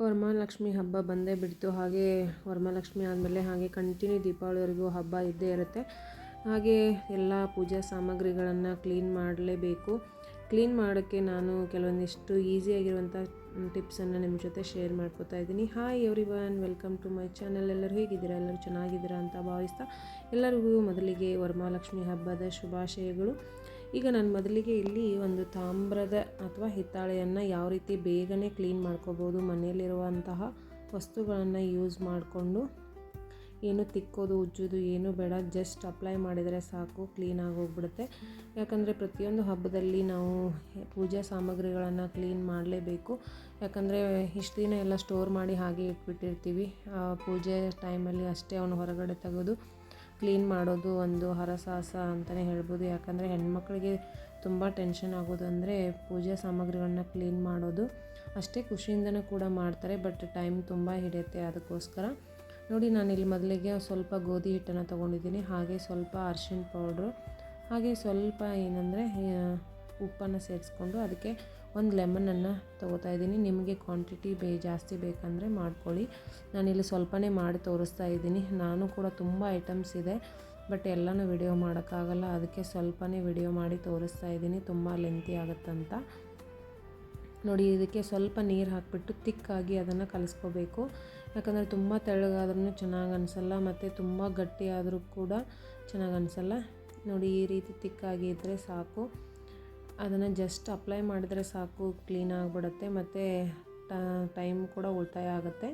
ವರಮಹಾಲಕ್ಷ್ಮಿ ಹಬ್ಬ ಬಂದೇ ಬಿಡ್ತು. ಹಾಗೆ ವರಮಹಾಲಕ್ಷ್ಮಿ ಆದಮೇಲೆ ಹಾಗೆ ಕಂಟಿನ್ಯೂ ದೀಪಾವಳಿವರೆಗೂ ಹಬ್ಬ ಇದ್ದೇ ಇರುತ್ತೆ. ಹಾಗೆ ಎಲ್ಲ ಪೂಜಾ ಸಾಮಗ್ರಿಗಳನ್ನು ಕ್ಲೀನ್ ಮಾಡಲೇಬೇಕು. ಕ್ಲೀನ್ ಮಾಡೋಕ್ಕೆ ನಾನು ಕೆಲವೊಂದಿಷ್ಟು ಈಸಿಯಾಗಿರುವಂಥ ಟಿಪ್ಸನ್ನು ನಿಮ್ಮ ಜೊತೆ ಶೇರ್ ಮಾಡ್ಕೋತಾ ಇದ್ದೀನಿ. Hi everyone, welcome to my channel. ಎಲ್ಲರೂ ಹೇಗಿದ್ದೀರಾ? ಎಲ್ಲರೂ ಚೆನ್ನಾಗಿದ್ದೀರಾ ಅಂತ ಭಾವಿಸ್ತಾ ಎಲ್ಲರಿಗೂ ಮೊದಲಿಗೆ ವರಮಹಾಲಕ್ಷ್ಮಿ ಹಬ್ಬದ ಶುಭಾಶಯಗಳು. ಈಗ ನಾನು ಮೊದಲಿಗೆ ಇಲ್ಲಿ ಒಂದು ತಾಮ್ರದ ಅಥವಾ ಹಿತ್ತಾಳೆಯನ್ನು ಯಾವ ರೀತಿ ಬೇಗನೆ ಕ್ಲೀನ್ ಮಾಡ್ಕೋಬೋದು, ಮನೆಯಲ್ಲಿರುವಂತಹ ವಸ್ತುಗಳನ್ನು ಯೂಸ್ ಮಾಡಿಕೊಂಡು ಏನು ತಿಕ್ಕೋದು ಉಜ್ಜೋದು ಏನೂ ಬೇಡ, ಜಸ್ಟ್ ಅಪ್ಲೈ ಮಾಡಿದರೆ ಸಾಕು, ಕ್ಲೀನಾಗಿ ಹೋಗ್ಬಿಡುತ್ತೆ. ಯಾಕಂದರೆ ಪ್ರತಿಯೊಂದು ಹಬ್ಬದಲ್ಲಿ ನಾವು ಪೂಜಾ ಸಾಮಗ್ರಿಗಳನ್ನು ಕ್ಲೀನ್ ಮಾಡಲೇಬೇಕು. ಯಾಕಂದರೆ ಇಷ್ಟು ದಿನ ಎಲ್ಲ ಸ್ಟೋರ್ ಮಾಡಿ ಹಾಗೆ ಇಟ್ಬಿಟ್ಟಿರ್ತೀವಿ. ಪೂಜೆ ಟೈಮಲ್ಲಿ ಅಷ್ಟೇ ಅವನು ಹೊರಗಡೆ ತೆಗೆದು ಕ್ಲೀನ್ ಮಾಡೋದು ಒಂದು ಹರಸಾಹಸ ಅಂತಲೇ ಹೇಳ್ಬೋದು. ಯಾಕಂದರೆ ಹೆಣ್ಮಕ್ಳಿಗೆ ತುಂಬ ಟೆನ್ಷನ್ ಆಗೋದು ಅಂದರೆ ಪೂಜಾ ಸಾಮಗ್ರಿಗಳನ್ನ ಕ್ಲೀನ್ ಮಾಡೋದು. ಅಷ್ಟೇ ಖುಷಿಯಿಂದನೂ ಕೂಡ ಮಾಡ್ತಾರೆ, ಬಟ್ ಟೈಮ್ ತುಂಬ ಹಿಡಿಯುತ್ತೆ. ಅದಕ್ಕೋಸ್ಕರ ನೋಡಿ, ನಾನಿಲ್ಲಿ ಮೊದಲಿಗೆ ಸ್ವಲ್ಪ ಗೋಧಿ ಹಿಟ್ಟನ್ನು ತೊಗೊಂಡಿದ್ದೀನಿ, ಹಾಗೆ ಸ್ವಲ್ಪ ಅರಿಶಿಣ ಪೌಡ್ರು, ಹಾಗೆ ಸ್ವಲ್ಪ ಏನಂದರೆ ಉಪ್ಪನ್ನು ಸೇರಿಸ್ಕೊಂಡು ಅದಕ್ಕೆ ಒಂದು ಲೆಮನನ್ನು ತೊಗೋತಾ ಇದ್ದೀನಿ. ನಿಮಗೆ ಕ್ವಾಂಟಿಟಿ ಜಾಸ್ತಿ ಬೇಕಂದರೆ ಮಾಡ್ಕೊಳ್ಳಿ. ನಾನಿಲ್ಲಿ ಸ್ವಲ್ಪನೇ ಮಾಡಿ ತೋರಿಸ್ತಾ ಇದ್ದೀನಿ. ನಾನು ಕೂಡ ತುಂಬ ಐಟಮ್ಸ್ ಇದೆ, ಬಟ್ ಎಲ್ಲನೂ ವಿಡಿಯೋ ಮಾಡೋಕ್ಕಾಗಲ್ಲ. ಅದಕ್ಕೆ ಸ್ವಲ್ಪನೇ ವಿಡಿಯೋ ಮಾಡಿ ತೋರಿಸ್ತಾ ಇದ್ದೀನಿ, ತುಂಬ ಲೆಂತಿ ಆಗುತ್ತಂತ. ನೋಡಿ, ಇದಕ್ಕೆ ಸ್ವಲ್ಪ ನೀರು ಹಾಕಿಬಿಟ್ಟು ತಿಕ್ಕಾಗಿ ಅದನ್ನು ಕಲಿಸ್ಕೋಬೇಕು. ಯಾಕಂದರೆ ತುಂಬ ತೆಳ್ಳಗಾದ್ರೂ ಚೆನ್ನಾಗಿ ಅನಿಸಲ್ಲ, ಮತ್ತು ತುಂಬ ಗಟ್ಟಿಯಾದರೂ ಕೂಡ ಚೆನ್ನಾಗಿ ಅನಿಸಲ್ಲ. ನೋಡಿ, ಈ ರೀತಿ ತಿಕ್ಕಾಗಿ ಇದ್ದರೆ ಸಾಕು. ಅದನ್ನು ಜಸ್ಟ್ ಅಪ್ಲೈ ಮಾಡಿದರೆ ಸಾಕು, ಕ್ಲೀನ್ ಆಗಿಬಿಡುತ್ತೆ, ಮತ್ತು ಟೈಮ್ ಕೂಡ ಉಳಿತಾಯ ಆಗುತ್ತೆ.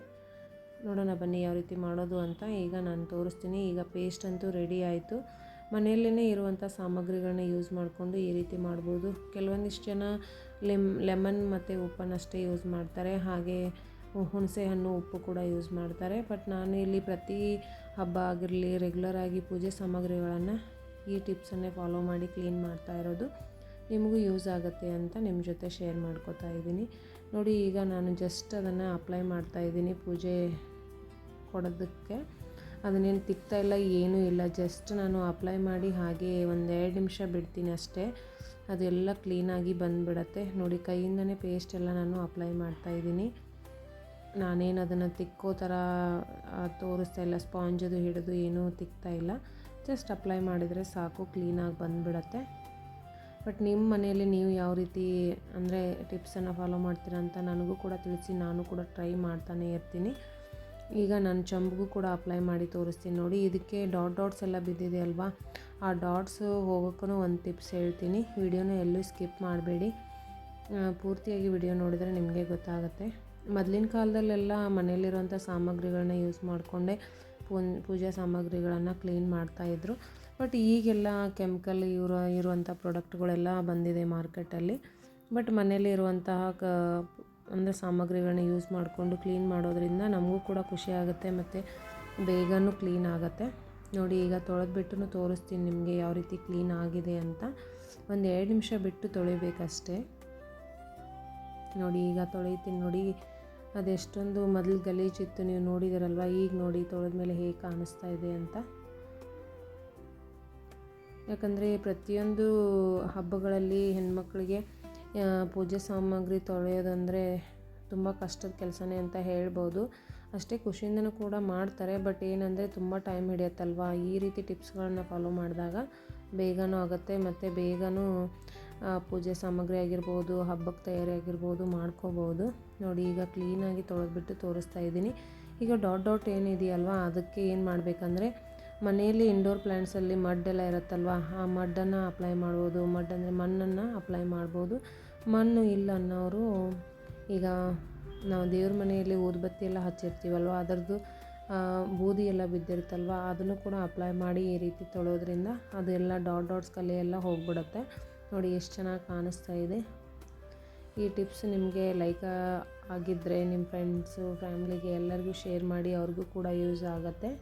ನೋಡೋಣ ಬನ್ನಿ ಯಾವ ರೀತಿ ಮಾಡೋದು ಅಂತ. ಈಗ ನಾನು ತೋರಿಸ್ತೀನಿ. ಈಗ ಪೇಸ್ಟ್ ಅಂತೂ ರೆಡಿ ಆಯಿತು. ಮನೆಯಲ್ಲೇ ಇರುವಂಥ ಸಾಮಗ್ರಿಗಳನ್ನ ಯೂಸ್ ಮಾಡಿಕೊಂಡು ಈ ರೀತಿ ಮಾಡ್ಬೋದು. ಕೆಲವೊಂದಿಷ್ಟು ಜನ ಲೆಮನ್ ಮತ್ತು ಉಪ್ಪನ್ನಷ್ಟೇ ಯೂಸ್ ಮಾಡ್ತಾರೆ, ಹಾಗೆ ಹುಣಸೆ ಹಣ್ಣು ಉಪ್ಪು ಕೂಡ ಯೂಸ್ ಮಾಡ್ತಾರೆ. ಬಟ್ ನಾನು ಇಲ್ಲಿ ಪ್ರತಿ ಹಬ್ಬ ಆಗಿರಲಿ ರೆಗ್ಯುಲರಾಗಿ ಪೂಜೆ ಸಾಮಗ್ರಿಗಳನ್ನು ಈ ಟಿಪ್ಸನ್ನೇ ಫಾಲೋ ಮಾಡಿ ಕ್ಲೀನ್ ಮಾಡ್ತಾ ಇರೋದು. ನಿಮಗೂ ಯೂಸ್ ಆಗುತ್ತೆ ಅಂತ ನಿಮ್ಮ ಜೊತೆ ಶೇರ್ ಮಾಡ್ಕೋತಾ ಇದ್ದೀನಿ. ನೋಡಿ, ಈಗ ನಾನು ಜಸ್ಟ್ ಅದನ್ನು ಅಪ್ಲೈ ಮಾಡ್ತಾಯಿದ್ದೀನಿ ಪೂಜೆ ಕೊಡೋದಕ್ಕೆ. ಅದನ್ನೇನು ತಿಕ್ತಾ ಇಲ್ಲ, ಏನೂ ಇಲ್ಲ, ಜಸ್ಟ್ ನಾನು ಅಪ್ಲೈ ಮಾಡಿ ಹಾಗೆ ಒಂದು 2 ನಿಮಿಷ ಬಿಡ್ತೀನಿ ಅಷ್ಟೇ. ಅದೆಲ್ಲ ಕ್ಲೀನಾಗಿ ಬಂದುಬಿಡತ್ತೆ. ನೋಡಿ, ಕೈಯಿಂದನೇ ಪೇಸ್ಟ್ ಎಲ್ಲ ನಾನು ಅಪ್ಲೈ ಮಾಡ್ತಾಯಿದ್ದೀನಿ. ನಾನೇನು ಅದನ್ನು ತಿಕ್ಕೋ ಥರ ತೋರಿಸ್ತಾ ಇಲ್ಲ, ಸ್ಪಾಂಜದು ಹಿಡಿದು ಏನೂ ತಿಕ್ತಾ ಇಲ್ಲ, ಜಸ್ಟ್ ಅಪ್ಲೈ ಮಾಡಿದರೆ ಸಾಕು, ಕ್ಲೀನಾಗಿ ಬಂದುಬಿಡತ್ತೆ. ಬಟ್ ನಿಮ್ಮ ಮನೆಯಲ್ಲಿ ನೀವು ಯಾವ ರೀತಿ ಅಂದರೆ ಟಿಪ್ಸನ್ನು ಫಾಲೋ ಮಾಡ್ತೀರಾ ಅಂತ ನನಗೂ ಕೂಡ ತಿಳಿಸಿ, ನಾನು ಕೂಡ ಟ್ರೈ ಮಾಡ್ತಾನೆ ಇರ್ತೀನಿ. ಈಗ ನಾನು ಚಂಬಿಗೂ ಕೂಡ ಅಪ್ಲೈ ಮಾಡಿ ತೋರಿಸ್ತೀನಿ. ನೋಡಿ, ಇದಕ್ಕೆ ಡಾಟ್ಸ್ ಎಲ್ಲ ಬಿದ್ದಿದೆ ಅಲ್ವಾ, ಆ ಡಾಟ್ಸು ಹೋಗೋಕ್ಕೂ ಒಂದು ಟಿಪ್ಸ್ ಹೇಳ್ತೀನಿ. ವಿಡಿಯೋನ ಎಲ್ಲೂ ಸ್ಕಿಪ್ ಮಾಡಬೇಡಿ, ಪೂರ್ತಿಯಾಗಿ ವಿಡಿಯೋ ನೋಡಿದರೆ ನಿಮಗೆ ಗೊತ್ತಾಗುತ್ತೆ. ಮೊದಲಿನ ಕಾಲದಲ್ಲೆಲ್ಲ ಮನೆಯಲ್ಲಿರುವಂಥ ಸಾಮಗ್ರಿಗಳನ್ನ ಯೂಸ್ ಮಾಡಿಕೊಂಡೇ ಪೂಜಾ ಸಾಮಗ್ರಿಗಳನ್ನು ಕ್ಲೀನ್ ಮಾಡ್ತಾಯಿದ್ರು. ಬಟ್ ಈಗೆಲ್ಲ ಕೆಮಿಕಲ್ ಇರುವಂಥ ಪ್ರಾಡಕ್ಟ್ಗಳೆಲ್ಲ ಬಂದಿದೆ ಮಾರ್ಕೆಟಲ್ಲಿ. ಬಟ್ ಮನೆಯಲ್ಲಿ ಇರುವಂತಹ ಅಂದರೆ ಸಾಮಗ್ರಿಗಳನ್ನ ಯೂಸ್ ಮಾಡಿಕೊಂಡು ಕ್ಲೀನ್ ಮಾಡೋದ್ರಿಂದ ನಮಗೂ ಕೂಡ ಖುಷಿ ಆಗುತ್ತೆ, ಮತ್ತು ಬೇಗನೂ ಕ್ಲೀನ್ ಆಗುತ್ತೆ. ನೋಡಿ, ಈಗ ತೊಳೆದ್ಬಿಟ್ಟು ತೋರಿಸ್ತೀನಿ ನಿಮಗೆ ಯಾವ ರೀತಿ ಕ್ಲೀನ್ ಆಗಿದೆ ಅಂತ. ಒಂದು 2 ನಿಮಿಷ ಬಿಟ್ಟು ತೊಳಿಬೇಕಷ್ಟೇ. ನೋಡಿ, ಈಗ ತೊಳಿತೀನಿ. ನೋಡಿ, ಅದೆಷ್ಟೊಂದು ಮೊದಲು ಗಲೀಜಿತ್ತು, ನೀವು ನೋಡಿದಿರಲ್ವ. ಈಗ ನೋಡಿ ತೊಳೆದ್ಮೇಲೆ ಹೇಗೆ ಕಾಣಿಸ್ತಾ ಇದೆ ಅಂತ. ಯಾಕಂದರೆ ಪ್ರತಿಯೊಂದು ಹಬ್ಬಗಳಲ್ಲಿ ಹೆಣ್ಮಕ್ಳಿಗೆ ಪೂಜೆ ಸಾಮಗ್ರಿ ತೊಳೆಯೋದಂದರೆ ತುಂಬ ಕಷ್ಟದ ಕೆಲಸನೇ ಅಂತ ಹೇಳ್ಬೋದು. ಅಷ್ಟೇ ಖುಷಿಯಿಂದನೂ ಕೂಡ ಮಾಡ್ತಾರೆ, ಬಟ್ ಏನಂದರೆ ತುಂಬ ಟೈಮ್ ಹಿಡಿಯುತ್ತಲ್ವ. ಈ ರೀತಿ ಟಿಪ್ಸ್ಗಳನ್ನ ಫಾಲೋ ಮಾಡಿದಾಗ ಬೇಗನೂ ಆಗುತ್ತೆ, ಮತ್ತು ಬೇಗನೂ ಪೂಜೆ ಸಾಮಗ್ರಿ ಆಗಿರ್ಬೋದು, ಹಬ್ಬಕ್ಕೆ ತಯಾರಿ ಆಗಿರ್ಬೋದು ಮಾಡ್ಕೋಬೋದು. ನೋಡಿ, ಈಗ ಕ್ಲೀನಾಗಿ ತೊಳೆದ್ಬಿಟ್ಟು ತೋರಿಸ್ತಾ ಇದ್ದೀನಿ. ಈಗ ಡಾಟ್ ಏನಿದೆಯಲ್ವ, ಅದಕ್ಕೆ ಏನು ಮಾಡಬೇಕಂದ್ರೆ ಮನೆಯಲ್ಲಿ ಇಂಡೋರ್ ಪ್ಲ್ಯಾಂಟ್ಸಲ್ಲಿ ಮಡ್ಡೆಲ್ಲ ಇರುತ್ತಲ್ವ, ಆ ಮಡ್ಡನ್ನು ಅಪ್ಲೈ ಮಾಡ್ಬೋದು. ಅಂದರೆ ಮಣ್ಣನ್ನು ಅಪ್ಲೈ ಮಾಡ್ಬೋದು. ಮಣ್ಣು ಇಲ್ಲ ಅನ್ನೋರು ಈಗ ನಾವು ದೇವ್ರ ಮನೆಯಲ್ಲಿ ಊದುಬತ್ತಿ ಎಲ್ಲ ಹಚ್ಚಿರ್ತೀವಲ್ವ, ಅದರದ್ದು ಬೂದಿ ಎಲ್ಲ ಬಿದ್ದಿರುತ್ತಲ್ವ, ಅದನ್ನು ಕೂಡ ಅಪ್ಲೈ ಮಾಡಿ ಈ ರೀತಿ ತೊಳೋದ್ರಿಂದ ಅದೆಲ್ಲ ಡಾಟ್ಸ್ ಕಲೆ ಎಲ್ಲ ಹೋಗ್ಬಿಡುತ್ತೆ. ನೋಡಿ, ಎಷ್ಟು ಚೆನ್ನಾಗಿ ಕಾಣಿಸ್ತಾ ಇದೆ. ಈ ಟಿಪ್ಸ್ ನಿಮಗೆ ಲೈಕ್ ಆಗಿದ್ದರೆ ನಿಮ್ಮ ಫ್ರೆಂಡ್ಸು ಫ್ಯಾಮ್ಲಿಗೆ ಎಲ್ಲರಿಗೂ ಶೇರ್ ಮಾಡಿ, ಅವ್ರಿಗೂ ಕೂಡ ಯೂಸ್ ಆಗುತ್ತೆ.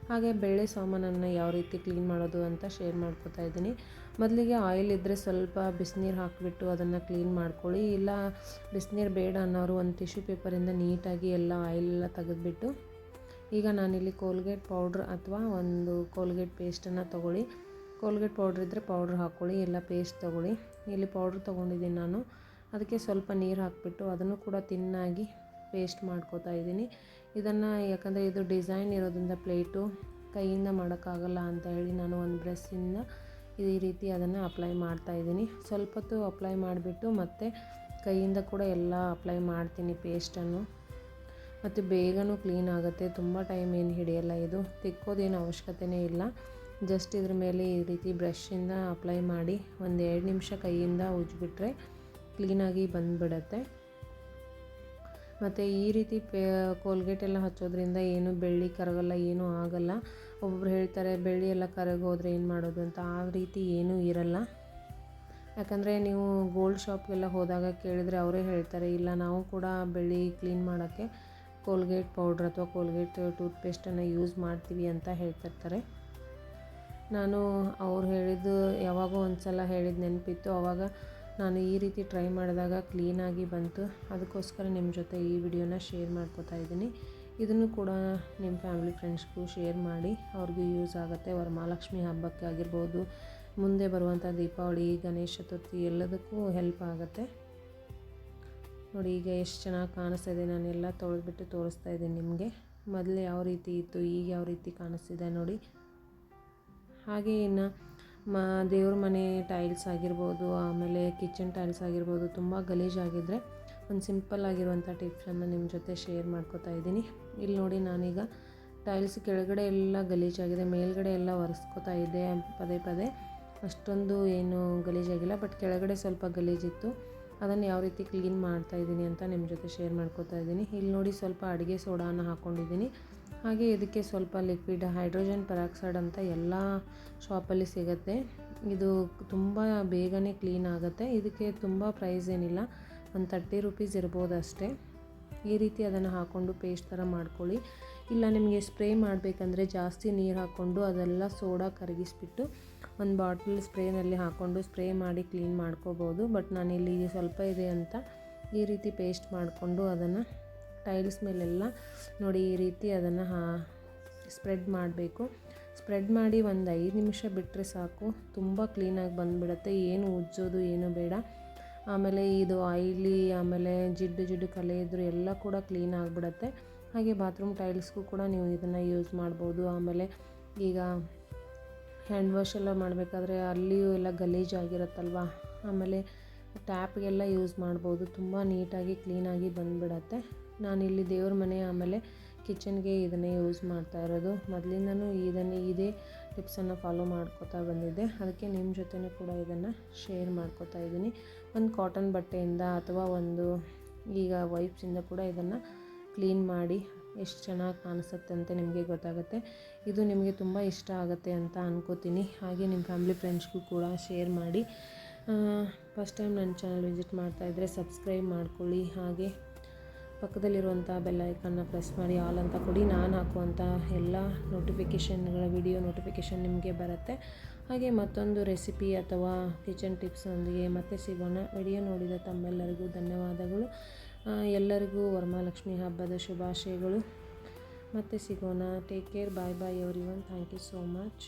ಹಾಗೆ ಬೇಳೆ ಸಾಮಾನನ್ನು ಯಾವ ರೀತಿ ಕ್ಲೀನ್ ಮಾಡೋದು ಅಂತ ಶೇರ್ ಮಾಡ್ಕೋತಾ ಇದ್ದೀನಿ. ಮೊದಲಿಗೆ ಆಯಿಲ್ ಇದ್ದರೆ ಸ್ವಲ್ಪ ಬಿಸಿನೀರು ಹಾಕಿಬಿಟ್ಟು ಅದನ್ನು ಕ್ಲೀನ್ ಮಾಡ್ಕೊಳ್ಳಿ. ಇಲ್ಲ ಬಿಸಿನೀರು ಬೇಡ ಅನ್ನೋರು ಒಂದು ಟಿಶ್ಯೂ ಪೇಪರಿಂದ ನೀಟಾಗಿ ಎಲ್ಲ ಆಯಿಲೆಲ್ಲ ತೆಗೆದುಬಿಟ್ಟು, ಈಗ ನಾನಿಲ್ಲಿ ಕೋಲ್ಗೇಟ್ ಪೌಡ್ರ್ ಅಥವಾ ಒಂದು ಕೋಲ್ಗೇಟ್ ಪೇಸ್ಟನ್ನು ತೊಗೊಳ್ಳಿ. ಕೋಲ್ಗೇಟ್ ಪೌಡ್ರ್ ಇದ್ದರೆ ಪೌಡ್ರ್ ಹಾಕ್ಕೊಳ್ಳಿ, ಇಲ್ಲ ಪೇಸ್ಟ್ ತೊಗೊಳ್ಳಿ. ಇಲ್ಲಿ ಪೌಡ್ರ್ ತೊಗೊಂಡಿದ್ದೀನಿ ನಾನು. ಅದಕ್ಕೆ ಸ್ವಲ್ಪ ನೀರು ಹಾಕಿಬಿಟ್ಟು ಅದನ್ನು ಕೂಡ ತಿನ್ನಾಗಿ ಪೇಸ್ಟ್ ಮಾಡ್ಕೋತಾ ಇದ್ದೀನಿ. ಇದನ್ನು ಯಾಕಂದರೆ ಇದು ಡಿಸೈನ್ ಇರೋದ್ರಿಂದ ಪ್ಲೇಟು ಕೈಯಿಂದ ಮಾಡೋಕ್ಕಾಗಲ್ಲ ಅಂತ ಹೇಳಿ ನಾನು ಒಂದು ಬ್ರಷ್ಷಿಂದ ಈ ರೀತಿ ಅದನ್ನು ಅಪ್ಲೈ ಮಾಡ್ತಾಯಿದ್ದೀನಿ. ಸ್ವಲ್ಪ ಹೊತ್ತು ಅಪ್ಲೈ ಮಾಡಿಬಿಟ್ಟು ಮತ್ತೆ ಕೈಯಿಂದ ಕೂಡ ಎಲ್ಲ ಅಪ್ಲೈ ಮಾಡ್ತೀನಿ ಪೇಸ್ಟನ್ನು. ಮತ್ತು ಬೇಗನೂ ಕ್ಲೀನ್ ಆಗುತ್ತೆ, ತುಂಬ ಟೈಮ್ ಏನು ಹಿಡಿಯಲ್ಲ. ಇದು ತಿಕ್ಕೋದೇನು ಅವಶ್ಯಕತೆಯೇ ಇಲ್ಲ. ಜಸ್ಟ್ ಇದ್ರ ಮೇಲೆ ಈ ರೀತಿ ಬ್ರಷಿಂದ ಅಪ್ಲೈ ಮಾಡಿ ಒಂದು 2 ನಿಮಿಷ ಕೈಯಿಂದ ಉಜ್ಜಿಬಿಟ್ರೆ ಕ್ಲೀನಾಗಿ ಬಂದುಬಿಡತ್ತೆ. ಮತ್ತು ಈ ರೀತಿ ಕೋಲ್ಗೇಟ್ ಎಲ್ಲ ಹಚ್ಚೋದ್ರಿಂದ ಏನು ಬೆಳ್ಳಿ ಕರಗಲ್ಲ, ಏನೂ ಆಗಲ್ಲ. ಒಬ್ಬೊಬ್ರು ಹೇಳ್ತಾರೆ ಬೆಳ್ಳಿ ಎಲ್ಲ ಕರಗೋದ್ರೆ ಏನು ಮಾಡೋದು ಅಂತ. ಆ ರೀತಿ ಏನೂ ಇರಲ್ಲ. ಯಾಕಂದರೆ ನೀವು ಗೋಲ್ಡ್ ಶಾಪ್ಗೆಲ್ಲ ಹೋದಾಗ ಕೇಳಿದರೆ ಅವರೇ ಹೇಳ್ತಾರೆ, ಇಲ್ಲ ನಾವು ಕೂಡ ಬೆಳ್ಳಿ ಕ್ಲೀನ್ ಮಾಡೋಕ್ಕೆ ಕೋಲ್ಗೇಟ್ ಪೌಡ್ರ್ ಅಥವಾ ಕೋಲ್ಗೇಟ್ ಟೂತ್ಪೇಸ್ಟನ್ನು ಯೂಸ್ ಮಾಡ್ತೀವಿ ಅಂತ ಹೇಳ್ತಿರ್ತಾರೆ. ನಾನು ಅವ್ರು ಹೇಳಿದ್ದು ಯಾವಾಗೋ ಒಂದು ಸಲ ಹೇಳಿದ್ದು ನೆನಪಿತ್ತು. ಆವಾಗ ನಾನು ಈ ರೀತಿ ಟ್ರೈ ಮಾಡಿದಾಗ ಕ್ಲೀನಾಗಿ ಬಂತು. ಅದಕ್ಕೋಸ್ಕರ ನಿಮ್ಮ ಜೊತೆ ಈ ವಿಡಿಯೋನ ಶೇರ್ ಮಾಡ್ಕೋತಾ ಇದ್ದೀನಿ. ಇದನ್ನು ಕೂಡ ನಿಮ್ಮ ಫ್ಯಾಮಿಲಿ ಫ್ರೆಂಡ್ಸ್ಗೂ ಶೇರ್ ಮಾಡಿ, ಅವ್ರಿಗೂ ಯೂಸ್ ಆಗುತ್ತೆ. ವರಮಹಾಲಕ್ಷ್ಮಿ ಹಬ್ಬಕ್ಕೆ ಆಗಿರ್ಬೋದು, ಮುಂದೆ ಬರುವಂಥ ದೀಪಾವಳಿ, ಗಣೇಶ ಚತುರ್ಥಿ ಎಲ್ಲದಕ್ಕೂ ಹೆಲ್ಪ್ ಆಗುತ್ತೆ. ನೋಡಿ ಈಗ ಎಷ್ಟು ಚೆನ್ನಾಗಿ ಕಾಣಿಸ್ತಾ ಇದೆ. ನಾನೆಲ್ಲ ತೊಳೆದ್ಬಿಟ್ಟು ತೋರಿಸ್ತಾ ಇದ್ದೀನಿ ನಿಮಗೆ. ಮೊದಲು ಯಾವ ರೀತಿ ಇತ್ತು, ಈಗ ಯಾವ ರೀತಿ ಕಾಣಿಸ್ತಿದೆ ನೋಡಿ. ಹಾಗೆ ಇನ್ನು ದೇವ್ರ ಮನೆ ಟೈಲ್ಸ್ ಆಗಿರ್ಬೋದು, ಆಮೇಲೆ ಕಿಚನ್ ಟೈಲ್ಸ್ ಆಗಿರ್ಬೋದು, ತುಂಬ ಗಲೀಜಾಗಿದ್ದರೆ ಒಂದು ಸಿಂಪಲ್ ಆಗಿರುವಂಥ ಟಿಪ್ಸನ್ನು ನಿಮ್ಮ ಜೊತೆ ಶೇರ್ ಮಾಡ್ಕೋತಾ ಇದ್ದೀನಿ. ಇಲ್ಲಿ ನೋಡಿ ನಾನೀಗ ಟೈಲ್ಸ್ ಕೆಳಗಡೆ ಎಲ್ಲ ಗಲೀಜಾಗಿದೆ, ಮೇಲ್ಗಡೆ ಎಲ್ಲ ಒರೆಸ್ಕೋತಾ ಇದ್ದೆ ಪದೇ ಪದೇ. ಅಷ್ಟೊಂದು ಏನು ಗಲೀಜಾಗಿಲ್ಲ, ಬಟ್ ಕೆಳಗಡೆ ಸ್ವಲ್ಪ ಗಲೀಜಿತ್ತು. ಅದನ್ನು ಯಾವ ರೀತಿ ಕ್ಲೀನ್ ಮಾಡ್ತಾಯಿದ್ದೀನಿ ಅಂತ ನಿಮ್ಮ ಜೊತೆ ಶೇರ್ ಮಾಡ್ಕೋತಾ ಇದ್ದೀನಿ. ಇಲ್ಲಿ ನೋಡಿ ಸ್ವಲ್ಪ ಅಡುಗೆ ಸೋಡಾನ ಹಾಕ್ಕೊಂಡಿದ್ದೀನಿ. ಹಾಗೆ ಇದಕ್ಕೆ ಸ್ವಲ್ಪ ಲಿಕ್ವಿಡ್ ಹೈಡ್ರೋಜನ್ ಪೆರಾಕ್ಸೈಡ್ ಅಂತ ಎಲ್ಲ ಶಾಪಲ್ಲಿ ಸಿಗುತ್ತೆ. ಇದು ತುಂಬ ಬೇಗನೆ ಕ್ಲೀನ್ ಆಗುತ್ತೆ. ಇದಕ್ಕೆ ತುಂಬ ಪ್ರೈಸ್ ಏನಿಲ್ಲ, ಒಂದು 30 ರೂಪೀಸ್ ಇರ್ಬೋದು ಅಷ್ಟೇ. ಈ ರೀತಿ ಅದನ್ನು ಹಾಕ್ಕೊಂಡು ಪೇಸ್ಟ್ ಥರ ಮಾಡ್ಕೊಳ್ಳಿ. ಇಲ್ಲ ನಿಮಗೆ ಸ್ಪ್ರೇ ಮಾಡಬೇಕಂದ್ರೆ ಜಾಸ್ತಿ ನೀರು ಹಾಕ್ಕೊಂಡು ಅದೆಲ್ಲ ಸೋಡಾ ಕರಗಿಸ್ಬಿಟ್ಟು ಒಂದು ಬಾಟಲ್ ಸ್ಪ್ರೇನಲ್ಲಿ ಹಾಕ್ಕೊಂಡು ಸ್ಪ್ರೇ ಮಾಡಿ ಕ್ಲೀನ್ ಮಾಡ್ಕೋಬೋದು. ಬಟ್ ನಾನಿಲ್ಲಿ ಸ್ವಲ್ಪ ಇದೆ ಅಂತ ಈ ರೀತಿ ಪೇಸ್ಟ್ ಮಾಡಿಕೊಂಡು ಅದನ್ನು ಟೈಲ್ಸ್ ಮೇಲೆಲ್ಲ ನೋಡಿ ಈ ರೀತಿ ಅದನ್ನು ಸ್ಪ್ರೆಡ್ ಮಾಡಬೇಕು. ಸ್ಪ್ರೆಡ್ ಮಾಡಿ ಒಂದು 5 ನಿಮಿಷ ಬಿಟ್ಟರೆ ಸಾಕು, ತುಂಬ ಕ್ಲೀನಾಗಿ ಬಂದುಬಿಡುತ್ತೆ. ಏನು ಉಜ್ಜೋದು ಏನು ಬೇಡ. ಆಮೇಲೆ ಇದು ಆಯಿಲಿ, ಆಮೇಲೆ ಜಿಡ್ಡು ಕಲೆ ಇದ್ದರೂ ಎಲ್ಲ ಕೂಡ ಕ್ಲೀನ್ ಆಗಿಬಿಡುತ್ತೆ. ಹಾಗೆ ಬಾತ್ರೂಮ್ ಟೈಲ್ಸ್ಗೂ ಕೂಡ ನೀವು ಇದನ್ನು ಯೂಸ್ ಮಾಡ್ಬೋದು. ಆಮೇಲೆ ಈಗ ಹ್ಯಾಂಡ್ ವಾಶ್ ಎಲ್ಲ ಮಾಡಬೇಕಾದ್ರೆ ಅಲ್ಲಿಯೂ ಎಲ್ಲ ಗಲೀಜಾಗಿರುತ್ತಲ್ವ, ಆಮೇಲೆ ಟ್ಯಾಪ್ಗೆಲ್ಲ ಯೂಸ್ ಮಾಡ್ಬೋದು. ತುಂಬ ನೀಟಾಗಿ ಕ್ಲೀನಾಗಿ ಬಂದುಬಿಡತ್ತೆ. ನಾನಿಲ್ಲಿ ದೇವ್ರ ಮನೆ ಆಮೇಲೆ ಕಿಚನ್ಗೆ ಇದನ್ನೇ ಯೂಸ್ ಮಾಡ್ತಾ ಇರೋದು. ಮೊದಲಿಂದನೂ ಇದೇ ಟಿಪ್ಸನ್ನು ಫಾಲೋ ಮಾಡ್ಕೋತಾ ಬಂದಿದ್ದೆ. ಅದಕ್ಕೆ ನಿಮ್ಮ ಜೊತೆನೂ ಕೂಡ ಇದನ್ನು ಶೇರ್ ಮಾಡ್ಕೋತಾ ಇದ್ದೀನಿ. ಒಂದು ಕಾಟನ್ ಬಟ್ಟೆಯಿಂದ ಅಥವಾ ಒಂದು ಈಗ ವೈಪ್ಸಿಂದ ಕೂಡ ಇದನ್ನು ಕ್ಲೀನ್ ಮಾಡಿ ಎಷ್ಟು ಚೆನ್ನಾಗಿ ಕಾಣಿಸುತ್ತೆ ಅಂತ ನಿಮಗೆ ಗೊತ್ತಾಗುತ್ತೆ. ಇದು ನಿಮಗೆ ತುಂಬ ಇಷ್ಟ ಆಗುತ್ತೆ ಅಂತ ಅನ್ಕೋತೀನಿ. ಹಾಗೆ ನಿಮ್ಮ ಫ್ಯಾಮಿಲಿ ಫ್ರೆಂಡ್ಸ್ಗೂ ಕೂಡ ಶೇರ್ ಮಾಡಿ. ಫಸ್ಟ್ ಟೈಮ್ ನನ್ನ ಚಾನಲ್ ವಿಸಿಟ್ ಮಾಡ್ತಾಯಿದ್ರೆ ಸಬ್ಸ್ಕ್ರೈಬ್ ಮಾಡ್ಕೊಳ್ಳಿ. ಹಾಗೆ ಪಕ್ಕದಲ್ಲಿರುವಂಥ ಬೆಲ್ ಐಕನ್ನ ಪ್ರೆಸ್ ಮಾಡಿ ಆಲ್ ಅಂತ ಕೊಡಿ. ನಾನು ಹಾಕುವಂಥ ಎಲ್ಲ ನೋಟಿಫಿಕೇಷನ್ಗಳ ವಿಡಿಯೋ ನೋಟಿಫಿಕೇಷನ್ ನಿಮಗೆ ಬರುತ್ತೆ. ಹಾಗೆ ಮತ್ತೊಂದು ರೆಸಿಪಿ ಅಥವಾ ಕಿಚನ್ ಟಿಪ್ಸ್ನೊಂದಿಗೆ ಮತ್ತೆ ಸಿಗೋಣ. ವಿಡಿಯೋ ನೋಡಿದ ತಮ್ಮೆಲ್ಲರಿಗೂ ಧನ್ಯವಾದಗಳು. ಎಲ್ಲರಿಗೂ ವರಮಹಾಲಕ್ಷ್ಮಿ ಹಬ್ಬದ ಶುಭಾಶಯಗಳು. ಮತ್ತೆ ಸಿಗೋಣ. Take care. Bye bye everyone. Thank you so much.